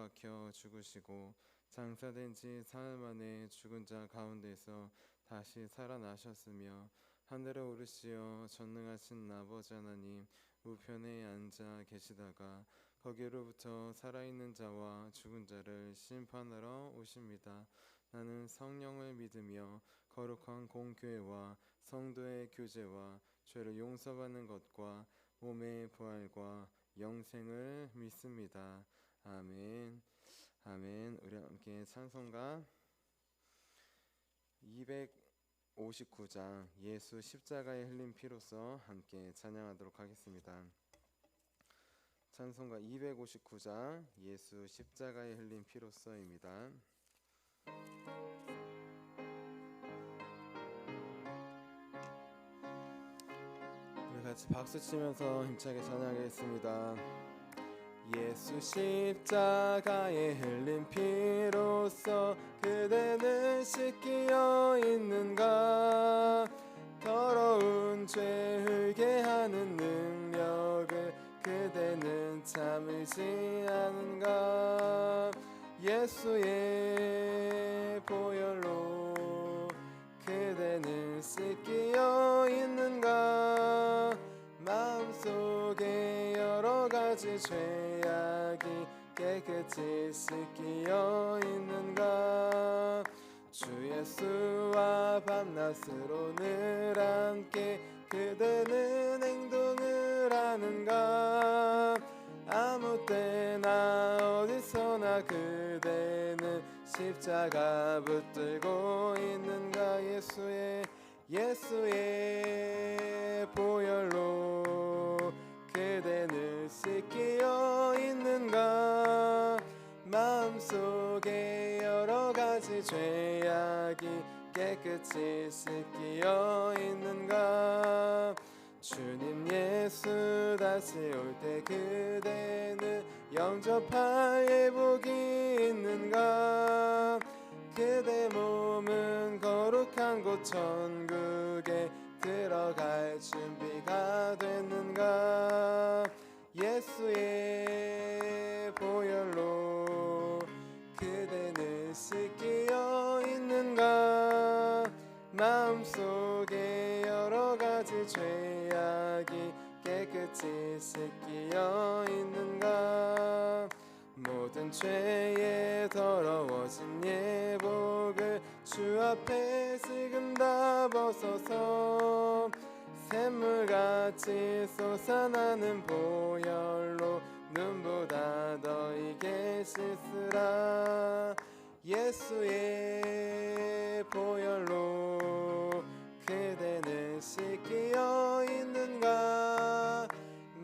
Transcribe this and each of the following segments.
박혀 죽으시고 장사된 지 사흘 만에 죽은 자 가운데서 다시 살아나셨으며 하늘에 오르시어 전능하신 아버지 하나님 우편에 앉아 계시다가 거기로부터 살아있는 자와 죽은 자를 심판하러 오십니다. 나는 성령을 믿으며 거룩한 공교회와 성도의 교제와 죄를 용서받는 것과 몸의 부활과 영생을 믿습니다. 아멘. 아멘. 우리 함께 찬송가 259장 예수 십자가에 흘린 피로써 함께 찬양하도록 하겠습니다. 찬송가 259장 예수 십자가에 흘린 피로써입니다. 우리 같이 박수 치면서 힘차게 찬양하겠습니다. 예수 십자가에 흘린 피로써 그대는 씻기어 있는가? 더러운 죄 흘게 하는 능력을 그대는 참을지 않은가? 예수의 보혈로 그대는 씻기어 있는가? 마음속에 여러 가지 죄악이 깨끗이 씻기어 있는가? 주 예수와 밤낮으로 늘 함께 그대는 행동을 하는가? 아무 때나 어디서나 그대는 십자가 붙들고 있는가? 예수의 보혈로 그대는 씻기어 있는가? 마음속에 여러 가지 죄악이 깨끗이 씻기어 있는가? 주님 예수 다시 올 때 그대는 영접할 예복이 있는가? 그대 몸은 거룩한 곳 천국에 들어갈 준비가 됐는가? 예수의 보혈로 그대는 씻기어 있는가? 마음속에 여러 가지 죄악이 깨끗이 씻기어 있는가? 모든 죄에 더러워진 예복을 주 앞에 지금 다 벗어서 샘물같이 솟아나는 보혈로 눈보다 너에게 씻으라. 예수의 보혈로 그대는 씻기어 있는가?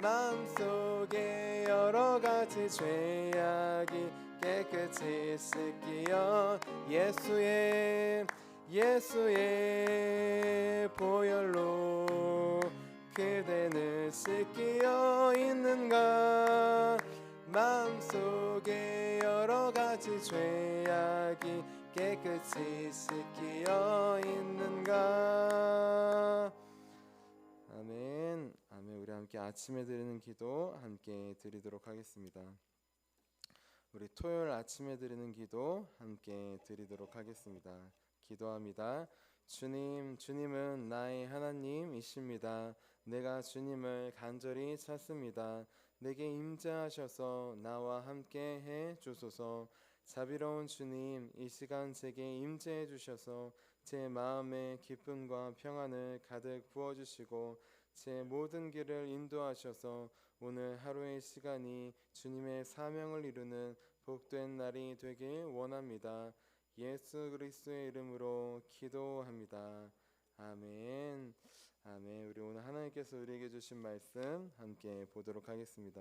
마음속에 여러 가지 죄악이 깨끗이 씻기어 예수의 보혈로 그대는 씻기어 있는가? 마음속에 여러 가지 죄악이 깨끗이 씻기어 있는가? 아멘. 아멘. 우리 함께 아침에 드리는 기도 함께 드리도록 하겠습니다. 우리 토요일 아침에 드리는 기도 함께 드리도록 하겠습니다. 기도합니다. 주님은 나의 하나님이십니다. 내가 주님을 간절히 찾습니다. 내게 임재하셔서 나와 함께 해 주소서. 자비로운 주님, 이 시간 제게 임재해 주셔서 제 마음에 기쁨과 평안을 가득 부어주시고 제 모든 길을 인도하셔서 오늘 하루의 시간이 주님의 사명을 이루는 복된 날이 되길 원합니다. 예수 그리스도의 이름으로 기도합니다. 아멘. 아멘. 우리 오늘 하나님께서 우리에게 주신 말씀 함께 보도록 하겠습니다.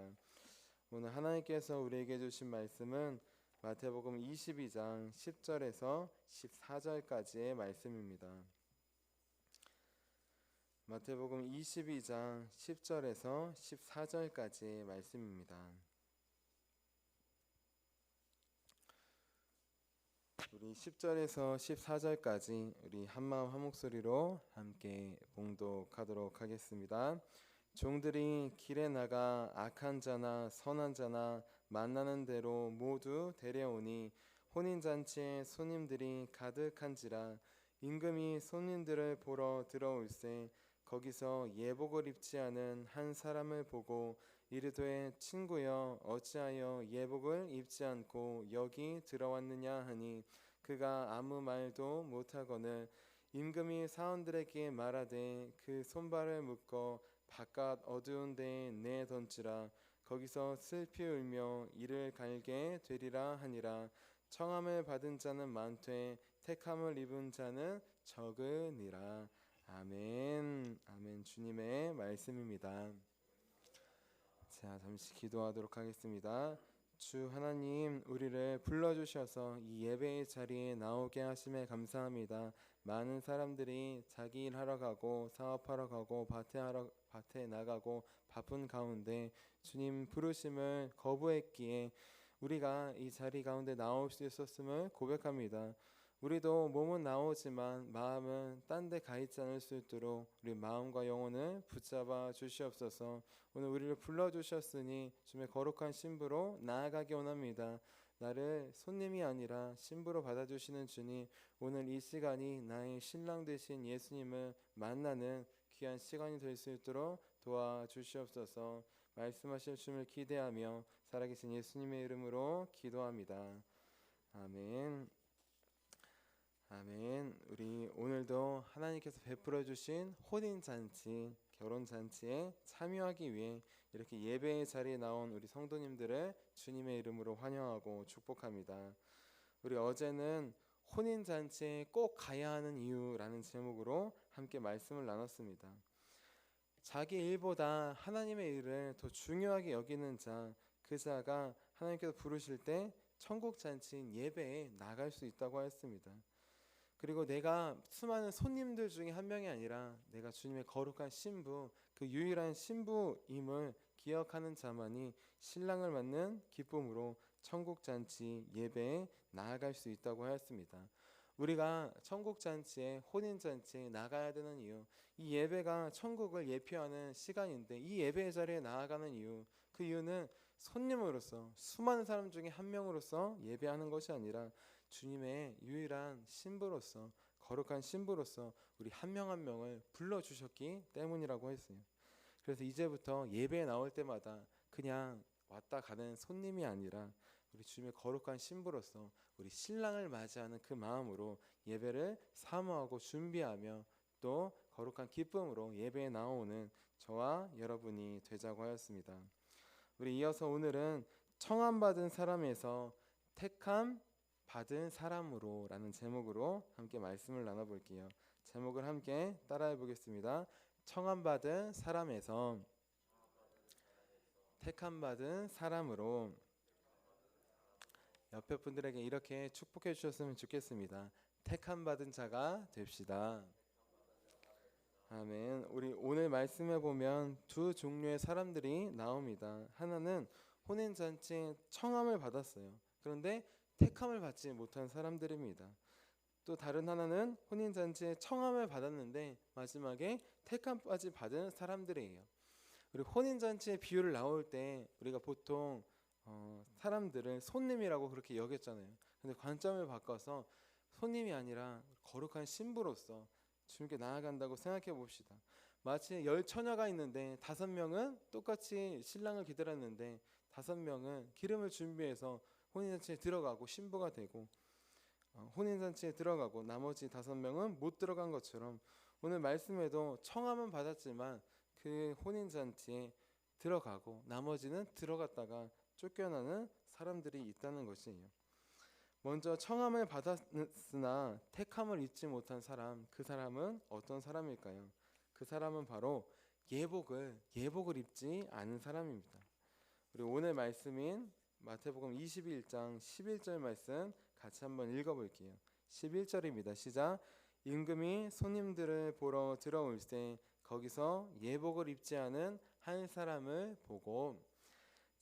오늘 하나님께서 우리에게 주신 말씀은 마태복음 22장 10절에서 14절까지의 말씀입니다. 마태복음 22장 10절에서 14절까지의 말씀입니다. 우리 10절에서 14절까지 우리 한마음 한목소리로 함께 봉독하도록 하겠습니다. 종들이 길에 나가 악한 자나 선한 자나 만나는 대로 모두 데려오니 혼인잔치에 손님들이 가득한지라. 임금이 손님들을 보러 들어올세 거기서 예복을 입지 않은 한 사람을 보고 이르되 친구여 어찌하여 예복을 입지 않고 여기 들어왔느냐 하니 그가 아무 말도 못하거늘 임금이 사원들에게 말하되 그 손발을 묶어 바깥 어두운 데에 내던지라. 거기서 슬피 울며 이를 갈게 되리라 하니라. 청함을 받은 자는 많되 택함을 입은 자는 적으니라. 아멘. 아멘. 주님의 말씀입니다. 자, 잠시 기도하도록 하겠습니다. 주 하나님, 우리를 불러주셔서 이 예배의 자리에 나오게 하심에 감사합니다. 많은 사람들이 자기 일하러 가고 사업하러 가고 밭에 나가고 바쁜 가운데 주님 부르심을 거부했기에 우리가 이 자리 가운데 나올 수 있었음을 고백합니다. 우리도 몸은 나오지만 마음은 딴 데 가 있지 않을 수 있도록 우리 마음과 영혼을 붙잡아 주시옵소서. 오늘 우리를 불러주셨으니 주님의 거룩한 신부로 나아가기 원합니다. 나를 손님이 아니라 신부로 받아주시는 주님, 오늘 이 시간이 나의 신랑 되신 예수님을 만나는 귀한 시간이 될 수 있도록 도와주시옵소서. 말씀하실 주님을 기대하며 살아계신 예수님의 이름으로 기도합니다. 아멘. 아멘. 우리 오늘도 하나님께서 베풀어 주신 혼인잔치, 결혼잔치에 참여하기 위해 이렇게 예배의 자리에 나온 우리 성도님들을 주님의 이름으로 환영하고 축복합니다. 우리 어제는 혼인잔치에 꼭 가야 하는 이유라는 제목으로 함께 말씀을 나눴습니다. 자기 일보다 하나님의 일을 더 중요하게 여기는 자, 그 자가 하나님께서 부르실 때 천국 잔치인 예배에 나갈 수 있다고 하였습니다. 그리고 내가 수많은 손님들 중에 한 명이 아니라 내가 주님의 거룩한 신부, 그 유일한 신부임을 기억하는 자만이 신랑을 맞는 기쁨으로 천국 잔치 예배에 나아갈 수 있다고 하였습니다. 우리가 천국 잔치에, 혼인 잔치에 나가야 되는 이유, 이 예배가 천국을 예표하는 시간인데 이 예배의 자리에 나아가는 이유, 그 이유는 손님으로서, 수많은 사람 중에 한 명으로서 예배하는 것이 아니라 주님의 유일한 신부로서, 거룩한 신부로서 우리 한 명 한 명을 불러주셨기 때문이라고 했어요. 그래서 이제부터 예배에 나올 때마다 그냥 왔다 가는 손님이 아니라 우리 주님의 거룩한 신부로서 우리 신랑을 맞이하는 그 마음으로 예배를 사모하고 준비하며 또 거룩한 기쁨으로 예배에 나오는 저와 여러분이 되자고 하였습니다. 우리 이어서 오늘은 청함받은 사람에서 택함 받은 사람으로 라는 제목으로 함께 말씀을 나눠볼게요. 제목을 함께 따라해 보겠습니다. 청함받은 사람에서 택함받은 사람으로. 옆에 분들에게 이렇게 축복해 주셨으면 좋겠습니다. 택함받은 자가 됩시다. 아멘. 우리 오늘 말씀에 보면 두 종류의 사람들이 나옵니다. 하나는 혼인잔치에 청함을 받았어요. 그런데 택함을 받지 못한 사람들입니다. 또 다른 하나는 혼인잔치에 청함을 받았는데 마지막에 택함까지 받은 사람들이에요. 우리 혼인잔치의 비유를 나올 때 우리가 보통 사람들을 손님이라고 그렇게 여겼잖아요. 근데 관점을 바꿔서 손님이 아니라 거룩한 신부로서 주님께 나아간다고 생각해 봅시다. 마치 10처녀가 있는데 5명은 똑같이 신랑을 기다렸는데 5명은 기름을 준비해서 혼인잔치에 들어가고 신부가 되고 혼인잔치에 들어가고 나머지 5명은 못 들어간 것처럼 오늘 말씀에도 청함은 받았지만 그 혼인잔치에 들어가고 나머지는 들어갔다가 쫓겨나는 사람들이 있다는 것이에요. 먼저 청함을 받았으나 택함을 잊지 못한 사람, 그 사람은 어떤 사람일까요? 그 사람은 바로 예복을 입지 않은 사람입니다. 우리 오늘 말씀인 마태복음 21장 11절 말씀 같이 한번 읽어볼게요. 11절입니다. 시작. 임금이 손님들을 보러 들어올세 거기서 예복을 입지 않은 한 사람을 보고.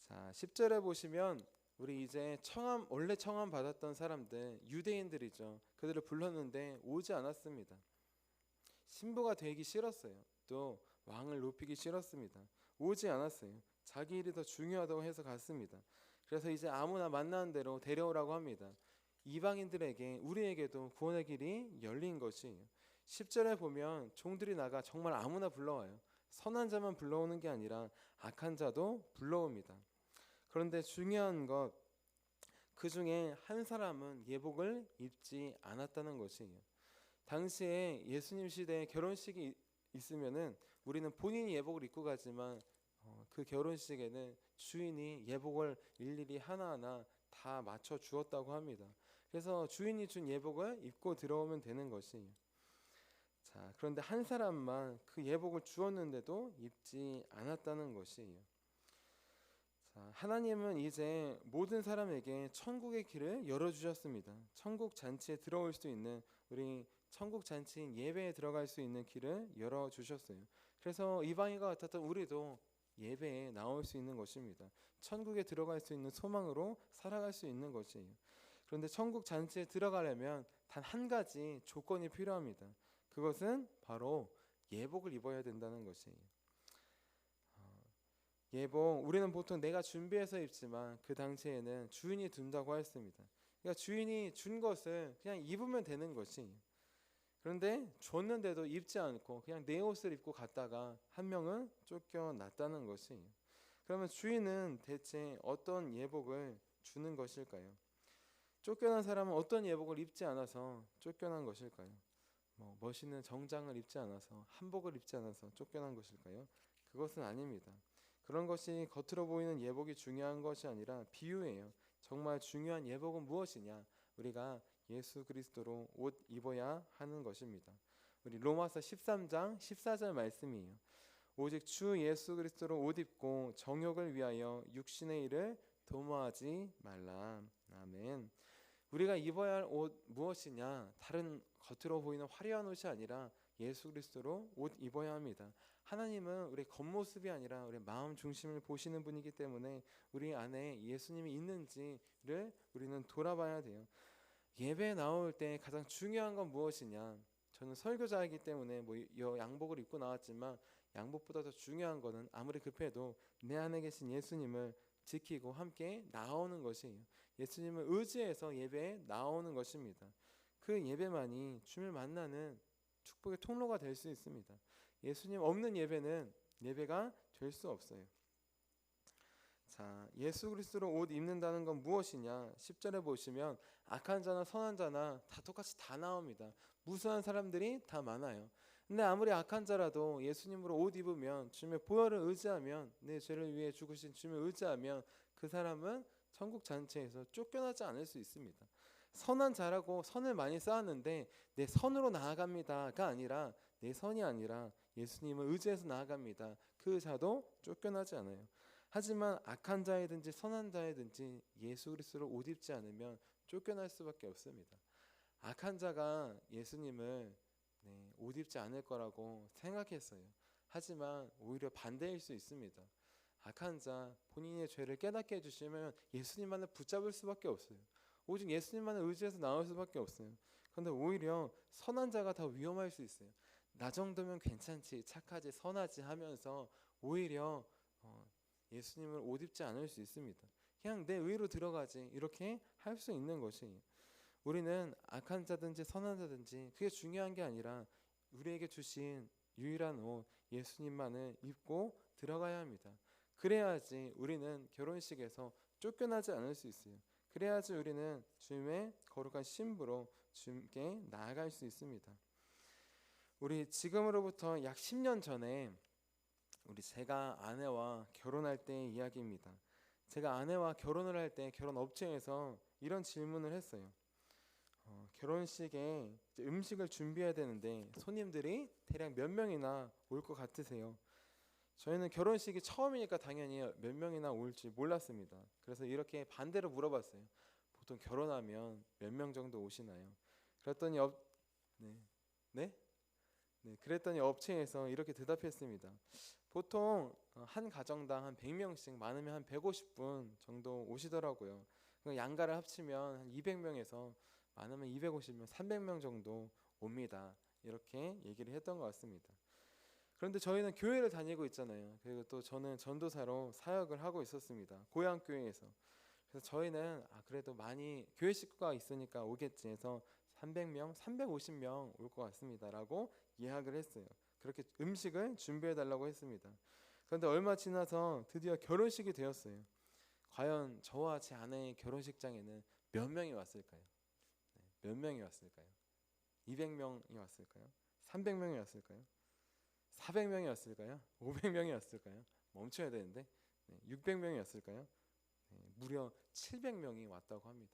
자, 10절에 보시면 우리 이제 원래 청함 받았던 사람들, 유대인들이죠. 그들을 불렀는데 오지 않았습니다. 신부가 되기 싫었어요. 또 왕을 높이기 싫었습니다. 오지 않았어요. 자기 일이 더 중요하다고 해서 갔습니다. 그래서 이제 아무나 만나는 대로 데려오라고 합니다. 이방인들에게 우리에게도 구원의 길이 열린 것이에요. 10절에 보면 종들이 나가 정말 아무나 불러와요. 선한 자만 불러오는 게 아니라 악한 자도 불러옵니다. 그런데 중요한 것, 그 중에 한 사람은 예복을 입지 않았다는 것이에요. 당시에 예수님 시대에 결혼식이 있으면은 우리는 본인이 예복을 입고 가지만 그 결혼식에는 주인이 예복을 일일이 하나하나 다 맞춰 주었다고 합니다. 그래서 주인이 준 예복을 입고 들어오면 되는 것이에요. 자, 그런데 한 사람만 그 예복을 주었는데도 입지 않았다는 것이에요. 자, 하나님은 이제 모든 사람에게 천국의 길을 열어주셨습니다. 천국 잔치에 들어올 수 있는, 우리 천국 잔치인 예배에 들어갈 수 있는 길을 열어주셨어요. 그래서 이방인과 같았던 우리도 예배에 나올 수 있는 것입니다. 천국에 들어갈 수 있는 소망으로 살아갈 수 있는 것이에요. 그런데 천국 잔치에 들어가려면 단 한 가지 조건이 필요합니다. 그것은 바로 예복을 입어야 된다는 것이에요. 예복, 우리는 보통 내가 준비해서 입지만 그 당시에는 주인이 둔다고 했습니다. 그러니까 주인이 준 것을 그냥 입으면 되는 것이, 그런데 줬는데도 입지 않고 그냥 내 옷을 입고 갔다가 한 명은 쫓겨났다는 것이, 그러면 주인은 대체 어떤 예복을 주는 것일까요? 쫓겨난 사람은 어떤 예복을 입지 않아서 쫓겨난 것일까요? 멋있는 정장을 입지 않아서, 한복을 입지 않아서 쫓겨난 것일까요? 그것은 아닙니다. 그런 것이 겉으로 보이는 예복이 중요한 것이 아니라 비유예요. 정말 중요한 예복은 무엇이냐? 우리가 예수 그리스도로 옷 입어야 하는 것입니다. 우리 로마서 13장 14절 말씀이에요. 오직 주 예수 그리스도로 옷 입고 정욕을 위하여 육신의 일을 도모하지 말라. 아멘. 우리가 입어야 할 옷 무엇이냐? 다른 겉으로 보이는 화려한 옷이 아니라 예수 그리스도로 옷 입어야 합니다. 하나님은 우리 겉모습이 아니라 우리 마음 중심을 보시는 분이기 때문에 우리 안에 예수님이 있는지를 우리는 돌아봐야 돼요. 예배에 나올 때 가장 중요한 건 무엇이냐? 저는 설교자이기 때문에 양복을 입고 나왔지만 양복보다 더 중요한 거는 아무리 급해도 내 안에 계신 예수님을 지키고 함께 나오는 것이에요. 예수님을 의지해서 예배에 나오는 것입니다. 그 예배만이 주님을 만나는 축복의 통로가 될 수 있습니다. 예수님 없는 예배는 예배가 될 수 없어요. 자, 예수 그리스도로 옷 입는다는 건 무엇이냐? 10절에 보시면 악한 자나 선한 자나 다 똑같이 다 나옵니다. 무수한 사람들이 다 많아요. 근데 아무리 악한 자라도 예수님으로 옷 입으면, 주님의 보혈을 의지하면, 내 죄를 위해 죽으신 주님을 의지하면 그 사람은 천국 잔치에서 쫓겨나지 않을 수 있습니다. 선한 자라고 선을 많이 쌓았는데 내 선으로 나아갑니다가 아니라, 내 선이 아니라 예수님을 의지해서 나아갑니다. 그 자도 쫓겨나지 않아요. 하지만 악한 자이든지 선한 자이든지 예수 그리스도로 옷 입지 않으면 쫓겨날 수밖에 없습니다. 악한 자가 예수님을 옷 입지 않을 거라고 생각했어요. 하지만 오히려 반대일 수 있습니다. 악한 자, 본인의 죄를 깨닫게 해주시면 예수님만을 붙잡을 수밖에 없어요. 오직 예수님만을 의지해서 나올 수밖에 없어요. 그런데 오히려 선한 자가 더 위험할 수 있어요. 나 정도면 괜찮지, 착하지, 선하지 하면서 오히려 예수님을 옷 입지 않을 수 있습니다. 그냥 내 의로 들어가지, 이렇게 할 수 있는 것이, 우리는 악한 자든지 선한 자든지 그게 중요한 게 아니라 우리에게 주신 유일한 옷 예수님만을 입고 들어가야 합니다. 그래야지 우리는 결혼식에서 쫓겨나지 않을 수 있어요. 그래야지 우리는 주님의 거룩한 신부로 주님께 나아갈 수 있습니다. 우리 지금으로부터 약 10년 전에 제가 아내와 결혼할 때의 이야기입니다. 제가 아내와 결혼을 할 때 결혼 업체에서 이런 질문을 했어요. 결혼식에 음식을 준비해야 되는데 손님들이 대략 몇 명이나 올 것 같으세요? 저희는 결혼식이 처음이니까 당연히 몇 명이나 올지 몰랐습니다. 그래서 이렇게 반대로 물어봤어요. 보통 결혼하면 몇 명 정도 오시나요? 그랬더니 그랬더니 업체에서 이렇게 대답했습니다. 보통 한 가정당 한 100명씩, 많으면 한 150분 정도 오시더라고요. 양가를 합치면 한 200명에서 많으면 250명, 300명 정도 옵니다. 이렇게 얘기를 했던 것 같습니다. 그런데 저희는 교회를 다니고 있잖아요. 그리고 또 저는 전도사로 사역을 하고 있었습니다. 고향교회에서. 그래서 저희는 그래도 많이 교회 식구가 있으니까 오겠지 해서 300명, 350명 올 것 같습니다라고 예약을 했어요. 그렇게 음식을 준비해 달라고 했습니다. 그런데 얼마 지나서 드디어 결혼식이 되었어요. 과연 저와 제 아내의 결혼식장에는 몇 명이 왔을까요? 몇 명이 왔을까요? 200명이 왔을까요? 300명이 왔을까요? 400명이 왔을까요? 500명이 왔을까요? 멈춰야 되는데 600명이 왔을까요? 무려 700명이 왔다고 합니다.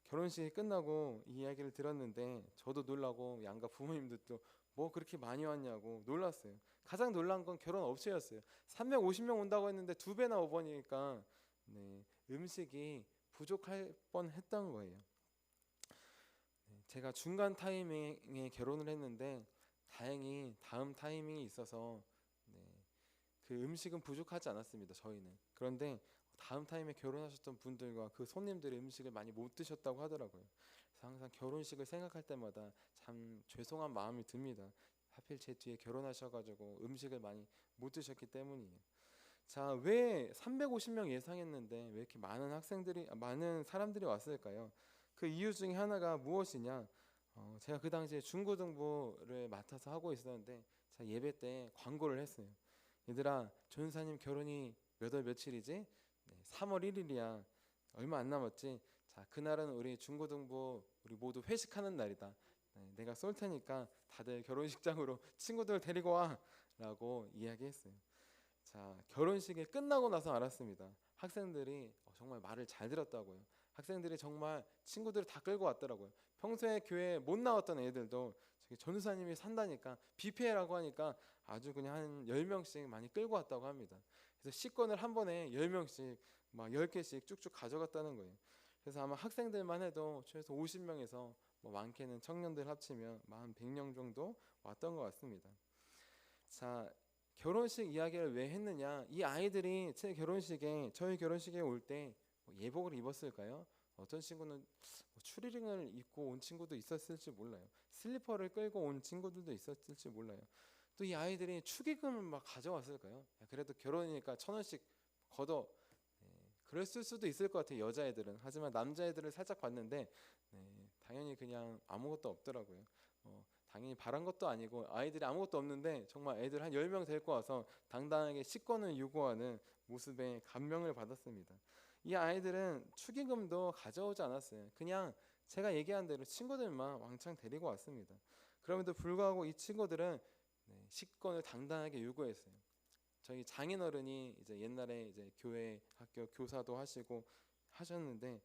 결혼식이 끝나고 이 이야기를 들었는데 저도 놀라고 양가 부모님들도 뭐 그렇게 많이 왔냐고 놀랐어요. 가장 놀란 건 결혼 업체였어요. 350명 온다고 했는데 2배나 오버니까 음식이 부족할 뻔했던 거예요. 제가 중간 타이밍에 결혼을 했는데 다행히 다음 타이밍이 있어서 그 음식은 부족하지 않았습니다. 저희는. 그런데 다음 타임에 결혼하셨던 분들과 그 손님들이 음식을 많이 못 드셨다고 하더라고요. 그래서 항상 결혼식을 생각할 때마다 참 죄송한 마음이 듭니다. 하필 제 뒤에 결혼하셔가지고 음식을 많이 못 드셨기 때문이에요. 자, 왜 350명 예상했는데 왜 이렇게 많은 사람들이 왔을까요? 그 이유 중에 하나가 무엇이냐? 제가 그 당시에 중고등부를 맡아서 하고 있었는데 제가 예배 때 광고를 했어요. 얘들아, 전사님 결혼이 몇 월 며칠이지? 3월 1일이야. 얼마 안 남았지? 자, 그날은 우리 중고등부 우리 모두 회식하는 날이다. 내가 쏠 테니까 다들 결혼식장으로 친구들 데리고 와 라고 이야기했어요. 자, 결혼식이 끝나고 나서 알았습니다. 학생들이 정말 말을 잘 들었다고요. 학생들이 정말 친구들을 다 끌고 왔더라고요. 평소에 교회에 못 나왔던 애들도 저기 전우사님이 산다니까 뷔페라고 하니까 아주 그냥 한 10명씩 많이 끌고 왔다고 합니다. 그래서 식권을 한 번에 10명씩 막 10개씩 쭉쭉 가져갔다는 거예요. 그래서 아마 학생들만 해도 최소 50명에서 뭐 많게는 청년들 합치면 한 100명 정도 왔던 것 같습니다. 자, 결혼식 이야기를 왜 했느냐? 이 아이들이 저희 결혼식에 올 때 예복을 입었을까요? 어떤 친구는 추리닝을 입고 온 친구도 있었을지 몰라요. 슬리퍼를 끌고 온 친구들도 있었을지 몰라요. 또 이 아이들이 축의금을 막 가져왔을까요? 그래도 결혼이니까 1,000원씩 걷어. 그랬을 수도 있을 것 같아요. 여자애들은. 하지만 남자애들을 살짝 봤는데 당연히 그냥 아무것도 없더라고요. 당연히 바란 것도 아니고 아이들이 아무것도 없는데 정말 애들 한 10명 데리고 와서 당당하게 식권을 요구하는 모습에 감명을 받았습니다. 이 아이들은 축의금도 가져오지 않았어요. 그냥 제가 얘기한 대로 친구들만 왕창 데리고 왔습니다. 그럼에도 불구하고 이 친구들은 식권을 당당하게 요구했어요. 저희 장인어른이 이제 옛날에 이제 교회 학교 교사도 하시고 하셨는데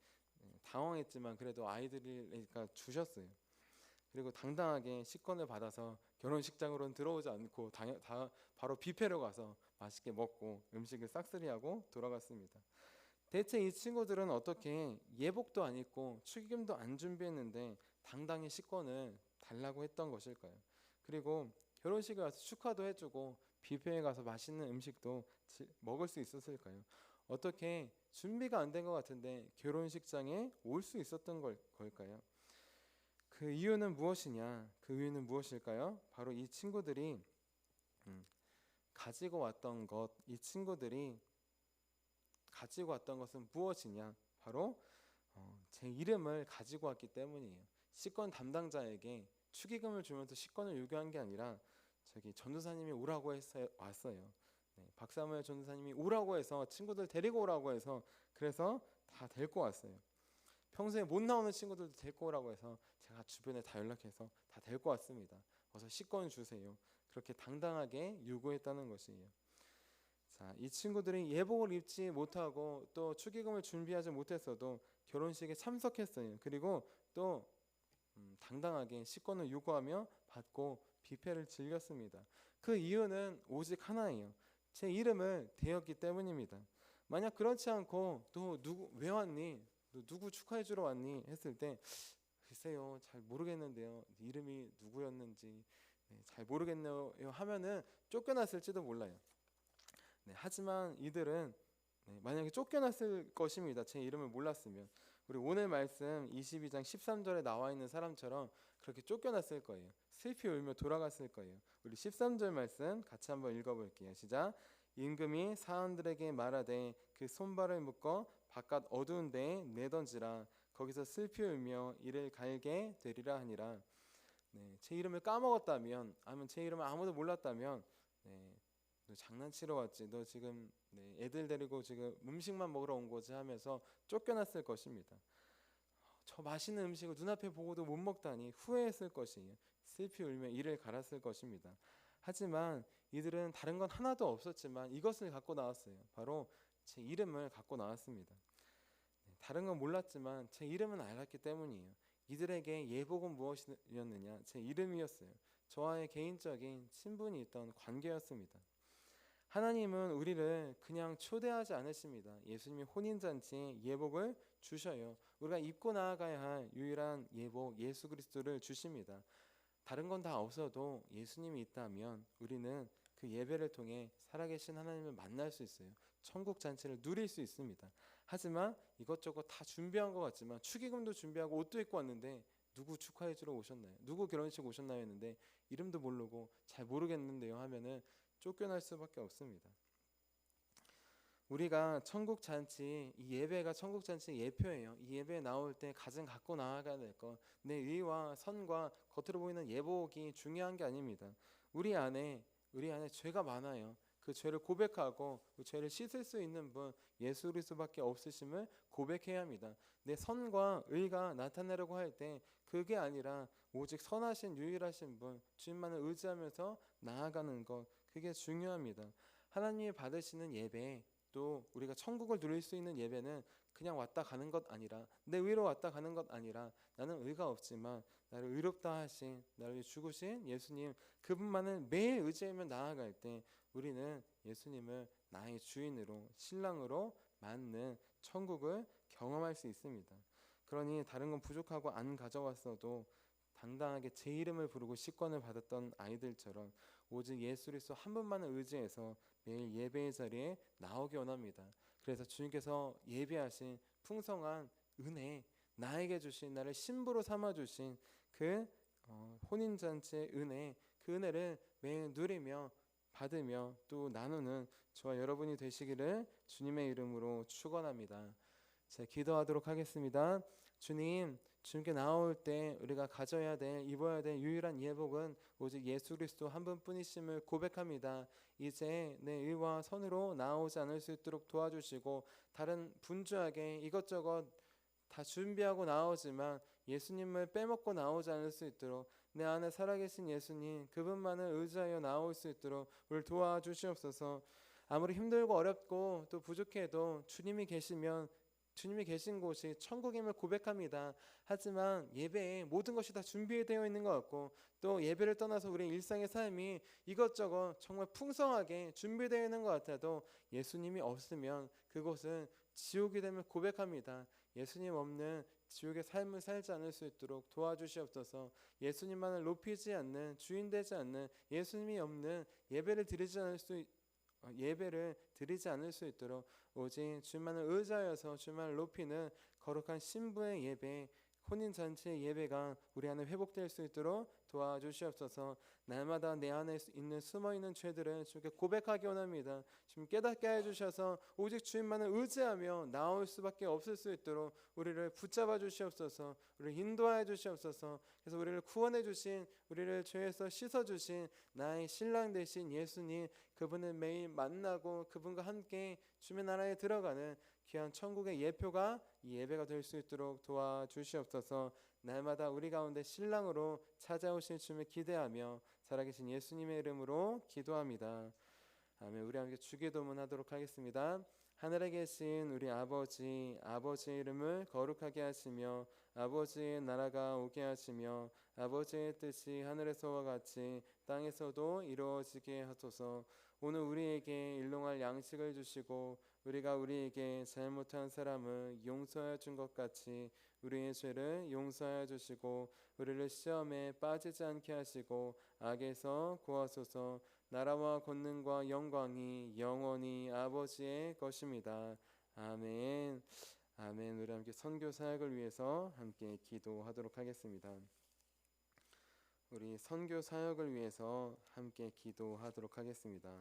당황했지만 그래도 아이들이니까 주셨어요. 그리고 당당하게 식권을 받아서 결혼식장으로는 들어오지 않고 바로 뷔페로 가서 맛있게 먹고 음식을 싹쓸이하고 돌아갔습니다. 대체 이 친구들은 어떻게 예복도 안 입고 축의금도 안 준비했는데 당당히 식권을 달라고 했던 것일까요? 그리고 결혼식에 와서 축하도 해주고 뷔페에 가서 맛있는 음식도 먹을 수 있었을까요? 어떻게 준비가 안 된 것 같은데 결혼식장에 올 수 있었던 걸까요? 그 이유는 무엇이냐? 그 이유는 무엇일까요? 바로 이 친구들이 가지고 왔던 것, 이 친구들이 가지고 왔던 것은 무엇이냐? 바로 제 이름을 가지고 왔기 때문이에요. 식권 담당자에게 축의금을 주면서 식권을 요구한 게 아니라 저기 전도사님이 오라고 해서 왔어요. 박사무엘 전도사님이 오라고 해서 친구들 데리고 오라고 해서 그래서 다 데리고 왔어요. 평소에 못 나오는 친구들도 데리고 오라고 해서 제가 주변에 다 연락해서 다 데리고 왔습니다. 어서 식권 주세요. 그렇게 당당하게 요구했다는 것이에요. 자, 이 친구들이 예복을 입지 못하고 또 축의금을 준비하지 못했어도 결혼식에 참석했어요. 그리고 또 당당하게 식권을 요구하며 받고 뷔페를 즐겼습니다. 그 이유는 오직 하나예요. 제 이름을 대었기 때문입니다. 만약 그렇지 않고 또 왜 왔니? 너 누구 축하해 주러 왔니? 했을 때 글쎄요, 잘 모르겠는데요. 이름이 누구였는지 잘 모르겠네요 하면은 쫓겨났을지도 몰라요. 하지만 이들은 만약에 쫓겨났을 것입니다. 제 이름을 몰랐으면. 우리 오늘 말씀 22장 13절에 나와 있는 사람처럼 그렇게 쫓겨났을 거예요. 슬피 울며 돌아갔을 거예요. 우리 13절 말씀 같이 한번 읽어볼게요. 시작. 임금이 사원들에게 말하되 그 손발을 묶어 바깥 어두운 데에 내던지라. 거기서 슬피 울며 이를 갈게 되리라 하니라. 네, 제 이름을 까먹었다면, 아니면 제 이름을 아무도 몰랐다면, 네, 너 장난치러 왔지, 너 지금 애들 데리고 지금 음식만 먹으러 온 거지 하면서 쫓겨났을 것입니다. 저 맛있는 음식을 눈앞에 보고도 못 먹다니 후회했을 것이에요. 슬피 울며 이를 갈았을 것입니다. 하지만 이들은 다른 건 하나도 없었지만 이것을 갖고 나왔어요. 바로 제 이름을 갖고 나왔습니다. 다른 건 몰랐지만 제 이름은 알았기 때문이에요. 이들에게 예복은 무엇이었느냐? 제 이름이었어요. 저와의 개인적인 친분이 있던 관계였습니다. 하나님은 우리를 그냥 초대하지 않으십니다. 예수님이 혼인잔치에 예복을 주셔요. 우리가 입고 나아가야 할 유일한 예복, 예수 그리스도를 주십니다. 다른 건 다 없어도 예수님이 있다면 우리는 그 예배를 통해 살아계신 하나님을 만날 수 있어요. 천국 잔치를 누릴 수 있습니다. 하지만 이것저것 다 준비한 것 같지만, 축의금도 준비하고 옷도 입고 왔는데 누구 축하해 주러 오셨나요? 누구 결혼식 오셨나요? 했는데 이름도 모르고 잘 모르겠는데요 하면은 쫓겨날 수밖에 없습니다. 우리가 천국 잔치, 이 예배가 천국 잔치의 예표예요. 이 예배에 나올 때 가장 갖고 나아가야 될 것, 내 의와 선과 겉으로 보이는 예복이 중요한 게 아닙니다. 우리 안에 죄가 많아요. 그 죄를 고백하고 그 죄를 씻을 수 있는 분 예수 그리스도밖에 없으심을 고백해야 합니다. 내 선과 의가 나타나려고 할 때 그게 아니라 오직 선하신 유일하신 분 주님만을 의지하면서 나아가는 것, 그게 중요합니다. 하나님이 받으시는 예배, 또 우리가 천국을 누릴 수 있는 예배는 그냥 왔다 가는 것 아니라, 내 의로 왔다 가는 것 아니라, 나는 의가 없지만 나를 의롭다 하신, 나를 죽으신 예수님, 그분만을 매일 의지하며 나아갈 때 우리는 예수님을 나의 주인으로, 신랑으로 맞는 천국을 경험할 수 있습니다. 그러니 다른 건 부족하고 안 가져왔어도 당당하게 제 이름을 부르고 식권을 받았던 아이들처럼 오직 예수 그리스도 한 분만을 의지해서 매일 예배의 자리에 나오기 원합니다. 그래서 주님께서 예비하신 풍성한 은혜, 나에게 주신, 나를 신부로 삼아 주신 그 혼인잔치의 은혜, 그 은혜를 매일 누리며 받으며 또 나누는 저와 여러분이 되시기를 주님의 이름으로 축원합니다. 자, 기도하도록 하겠습니다. 주님, 주님께 나올 때 우리가 가져야 될, 입어야 될 유일한 예복은 오직 예수 그리스도 한 분뿐이심을 고백합니다. 이제 내 의와 선으로 나오지 않을 수 있도록 도와주시고, 다른 분주하게 이것저것 다 준비하고 나오지만 예수님을 빼먹고 나오지 않을 수 있도록, 내 안에 살아계신 예수님 그분만을 의지하여 나올 수 있도록 우리를 도와주시옵소서. 아무리 힘들고 어렵고 또 부족해도 주님이 계시면, 주님이 계신 곳이 천국임을 고백합니다. 하지만 예배에 모든 것이 다 준비되어 있는 것 같고, 또 예배를 떠나서 우리 일상의 삶이 이것저것 정말 풍성하게 준비되어 있는 것 같아도 예수님이 없으면 그곳은 지옥이 됨을 고백합니다. 예수님 없는 지옥의 삶을 살지 않을 수 있도록 도와주시옵소서. 예수님만을 높이지 않는, 주인 되지 않는, 예수님이 없는 예배를 드리지 않을 수 있도록 오직 주만을 의지하여서 주만을 높이는 거룩한 신부의 예배, 혼인잔치의 예배가 우리 안에 회복될 수 있도록 도와주시옵소서. 날마다 내 안에 있는 숨어있는 죄들을 주께 고백하기 원합니다. 주님 깨닫게 해주셔서 오직 주님만을 의지하며 나올 수밖에 없을 수 있도록 우리를 붙잡아 주시옵소서. 우리를 인도하여 주시옵소서. 그래서 우리를 구원해 주신, 우리를 죄에서 씻어 주신 나의 신랑 되신 예수님, 그분을 매일 만나고 그분과 함께 주님의 나라에 들어가는 귀한 천국의 예표가 이 예배가 될 수 있도록 도와주시옵소서. 날마다 우리 가운데 신랑으로 찾아오실 주님을 기대하며 살아계신 예수님의 이름으로 기도합니다. 아멘. 우리 함께 주기도문 하도록 하겠습니다. 하늘에 계신 우리 아버지, 아버지의 이름을 거룩하게 하시며 아버지의 나라가 오게 하시며 아버지의 뜻이 하늘에서와 같이 땅에서도 이루어지게 하소서. 오늘 우리에게 일용할 양식을 주시고 우리가 우리에게 잘못한 사람을 용서하여 준 것 같이 우리의 죄를 용서하여 주시고 우리를 시험에 빠지지 않게 하시고 악에서 구하소서. 나라와 권능과 영광이 영원히 아버지의 것입니다. 아멘. 아멘. 우리 함께 선교 사역을 위해서 함께 기도하도록 하겠습니다. 우리 선교 사역을 위해서 함께 기도하도록 하겠습니다.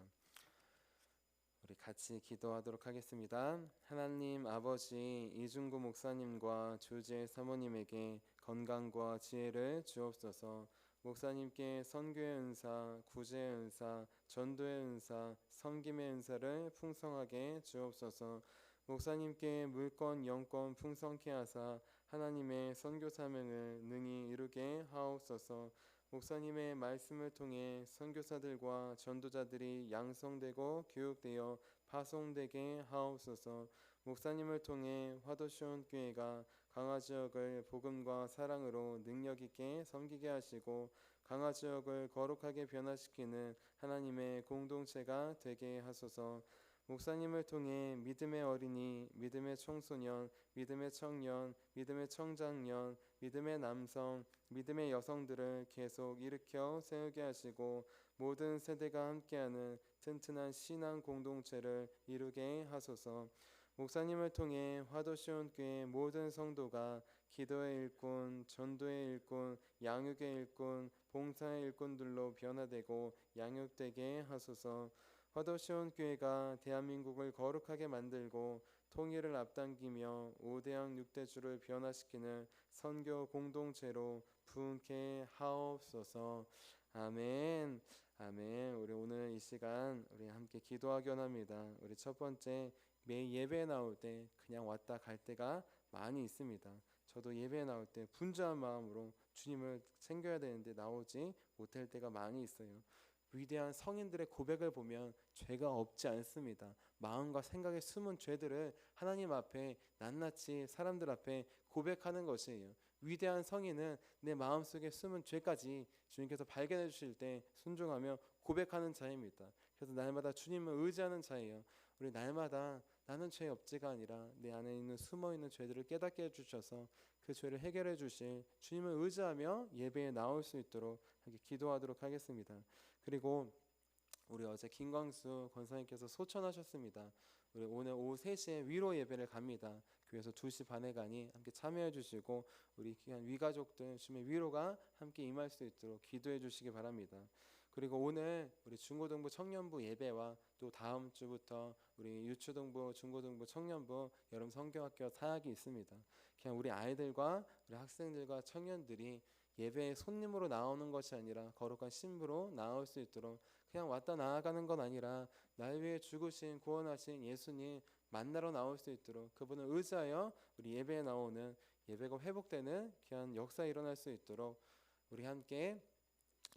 우리 같이 기도하도록 하겠습니다. 하나님 아버지, 이중구 목사님과 조지의 사모님에게 건강과 지혜를 주옵소서. 목사님께 선교의 은사, 구제의 은사, 전도의 은사, 섬김의 은사를 풍성하게 주옵소서. 목사님께 물권 영권 풍성케 하사 하나님의 선교 사명을 능히 이루게 하옵소서. 목사님의 말씀을 통해 선교사들과 전도자들이 양성되고 교육되어 파송되게 하옵소서. 목사님을 통해 화도시온 교회가 강화 지역을 복음과 사랑으로 능력 있게 섬기게 하시고 강화 지역을 거룩하게 변화시키는 하나님의 공동체가 되게 하소서. 목사님을 통해 믿음의 어린이, 믿음의 청소년, 믿음의 청년, 믿음의 청장년, 믿음의 남성, 믿음의 여성들을 계속 일으켜 세우게 하시고 모든 세대가 함께하는 튼튼한 신앙 공동체를 이루게 하소서. 목사님을 통해 화도시온 교회 모든 성도가 기도의 일꾼, 전도의 일꾼, 양육의 일꾼, 봉사의 일꾼들로 변화되고 양육되게 하소서. 화도시온 교회가 대한민국을 거룩하게 만들고 통일을 앞당기며 5대양 6대주를 변화시키는 선교 공동체로 부흥케 하옵소서. 아멘. 아멘. 우리 오늘 이 시간 우리 함께 기도하기 원합니다. 우리 첫 번째, 매 예배에 나올 때 그냥 왔다 갈 때가 많이 있습니다. 저도 예배에 나올 때 분주한 마음으로 주님을 챙겨야 되는데 나오지 못할 때가 많이 있어요. 위대한 성인들의 고백을 보면 죄가 없지 않습니다. 마음과 생각에 숨은 죄들을 하나님 앞에 낱낱이 사람들 앞에 고백하는 것이에요. 위대한 성인은 내 마음속에 숨은 죄까지 주님께서 발견해 주실 때 순종하며 고백하는 자입니다. 그래서 날마다 주님을 의지하는 자예요. 우리 날마다 나는 죄 없지가 아니라 내 안에 있는 숨어있는 죄들을 깨닫게 해주셔서 그 죄를 해결해 주실 주님을 의지하며 예배에 나올 수 있도록 기도하도록 하겠습니다. 그리고 우리 어제 김광수 권사님께서 소천하셨습니다. 우리 오늘 오후 3시에 위로 예배를 갑니다. 교회에서 2시 반에 가니 함께 참여해 주시고 우리 귀한 위가족들 주님의 위로가 함께 임할 수 있도록 기도해 주시기 바랍니다. 그리고 오늘 우리 중고등부 청년부 예배와 또 다음 주부터 우리 유초등부, 중고등부, 청년부 여름 성경학교 사역이 있습니다. 그냥 우리 아이들과 우리 학생들과 청년들이 예배에 손님으로 나오는 것이 아니라 거룩한 신부로 나올 수 있도록 그냥 왔다 나아가는 건 아니라 날 위해 죽으신 구원하신 예수님 만나러 나올 수 있도록 그분을 의지하여 우리 예배에 나오는 예배가 회복되는 귀한 역사 일어날 수 있도록 우리 함께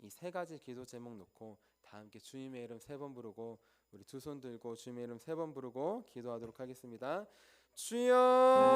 이 3가지 기도 제목 놓고 다 함께 주님의 이름 3번 부르고 우리 두 손 들고 주님의 이름 3번 부르고 기도하도록 하겠습니다. 주여